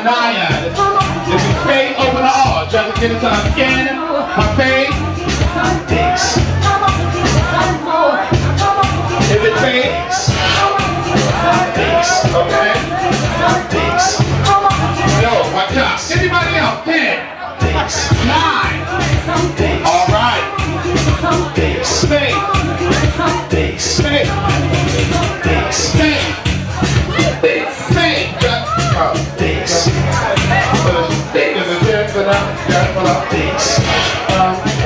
Naya. This is fade, open the R. Judges get into a skin. My fade. If it fades. Okay. Yo, watch out. Anybody else? 10. 9. Alright. Fade. Fade. Fade.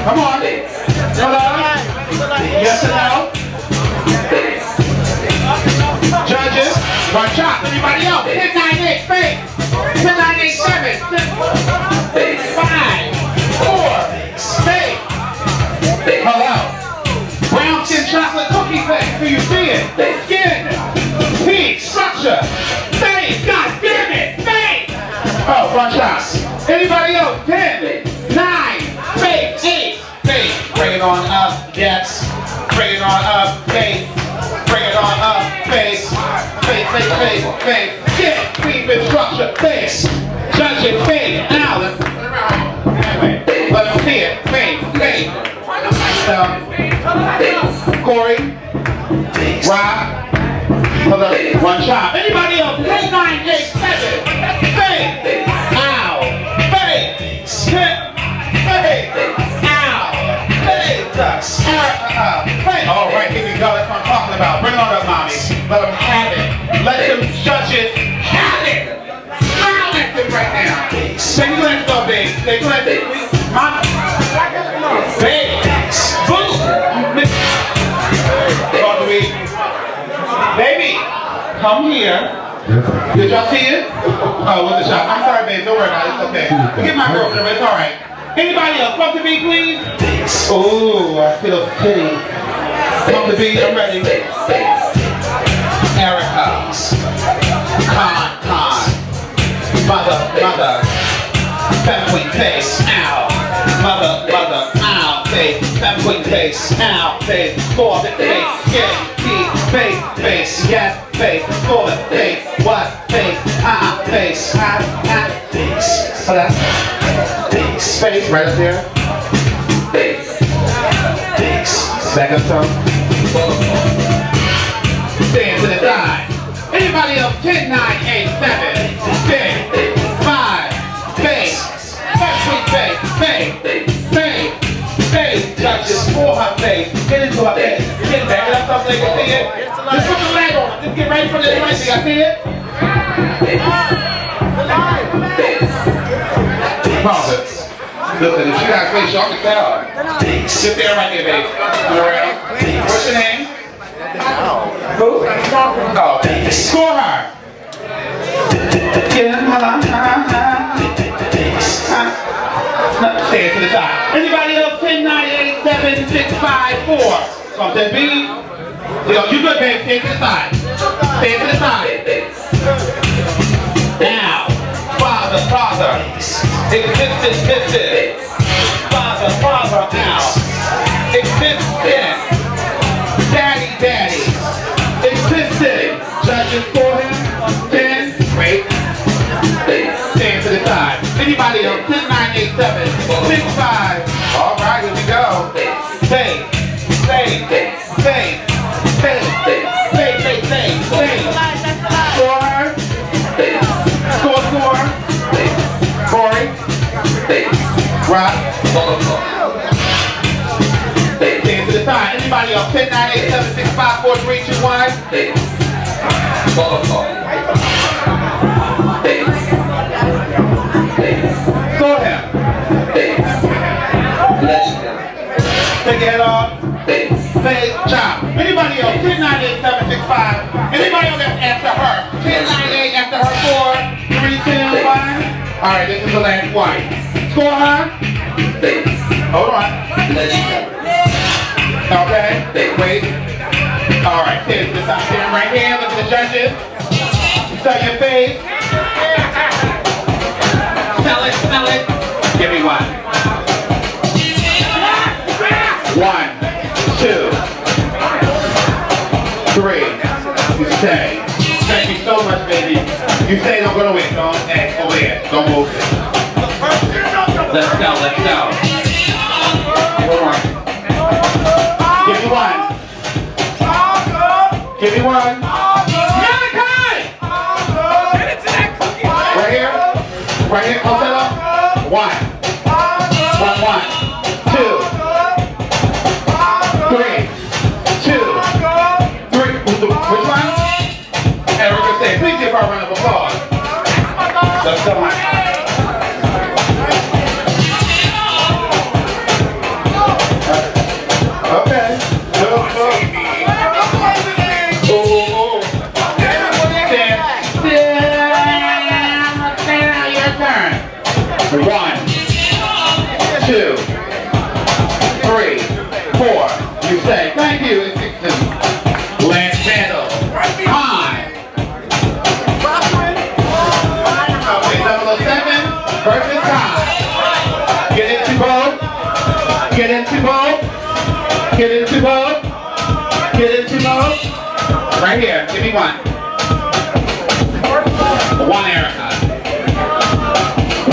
Come on. Yes and no. Judges, watch out. Anybody else? 10, 9, 8, fade. 10, 9, 8, 7, 6, 5, 4, fade. Hello. Brown skin chocolate cookie fade. Do you see it? Skin. Peach. Structure. Fade. God damn it. Fade. Oh, watch out. Anybody else? 10, 9, fade, 8, fade. Bring it on up, yes. Bring it on up, fade. Bring it on up, fade. Fade, fade, fade, fade. Get, weave and structure, fade. Judge it, fade. Now, let them see it. Fade, fade. Corey, Rob, hold up, one shot. Anybody else? 10, 9, 8, 7, fade. Ow, fade. Hit, fade. Ow, fade. Fade. All right, here we go. That's what I'm talking about. Bring on up, mommy. Let them have it. Let them judge it. Have it. Smile at them right now. Take a glance though, babe. Take a glance. Mom. Babe. Boom. Talk to me. Baby, come here. Did y'all see it? Oh, what's the shot? I'm sorry, babe. Don't worry about it. It's okay. Get my girlfriend. It's all right. Anybody else? Come to me, please. Ooh, I feel pity. Come to me. I'm ready. Erica. Con. Mother. Fem-queen face. Ow. Mother. Ow. Face. Fem-queen face. Ow. Face. For the face. Get. Face. Yes. Face. For the face. What? Face. Face. Face. Oh, that's space right up there. Back up some. Stand to the side. Anybody else? 10, 9, 8, 7, 6, 5, fade. Fade. Judges for her face. Get into her face. Get back it up something. You see it? Just put the leg on it. Just get ready for this right thing. I see it? Pause it. Listen, if she got a face, y'all can tell her. Sit there right there, babe. Alright. What's your name? Who? Oh, score her. Stay to the side. Anybody else? 10, 9, 8, 7, 6, 5, 4. Something B. You good, babe. Stay to the side. Stay to the side. Now. Father. Existed. Father, now. Existed. Daddy. Existed. Judges for him. 10. Wait. Stand to the side. Anybody else? 10, 9, 8, 7, 6, 5. All right, here we go. Fade. Score her. Score. Corey. Rob. Stand to the side. Anybody else? 10, 9, 8, 7, 6, 5, 4, 3, 2, 1. Score him. Take your head off. Fade. Chop. Anybody else? 10, 9, 8, 7, 6, 5. Anybody else after her? 10, 9, 8 after her. 4, 3, 2, 1. Alright, this is the last one. Score her. Hold on. Okay. Wait. Alright, stand to the side. Stand right here. Look at the judges. Sell your face. Smell it. Give me one. 1, 2, 3. You stay. Thank you so much, baby. You stay, don't go to wait. Don't ask for where. Don't move. Let's go, let's go. Give me one. Give me one. Malachi! Right here. Right here, Othello. One. One. 2. 3. 2. 3. Which one? Erica say, please give her a round of applause. Let's go. Okay. Go. Oh. Stand. Your turn. 1, 2, 3, 4. You say, thank you. Lance Vandal. Time. Okay, 007. Perfect time. Get into Vogue. Get into Vogue. Get into Vogue. Get into Vogue. Right here. Give me one. 1 Erica. 1.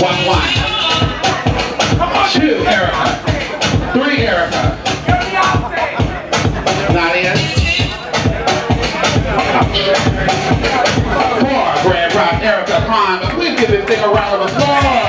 2 Erica. 3 Erica. Nadia. 4 Grand Prop Erica Khan. But please give this thing a round of applause.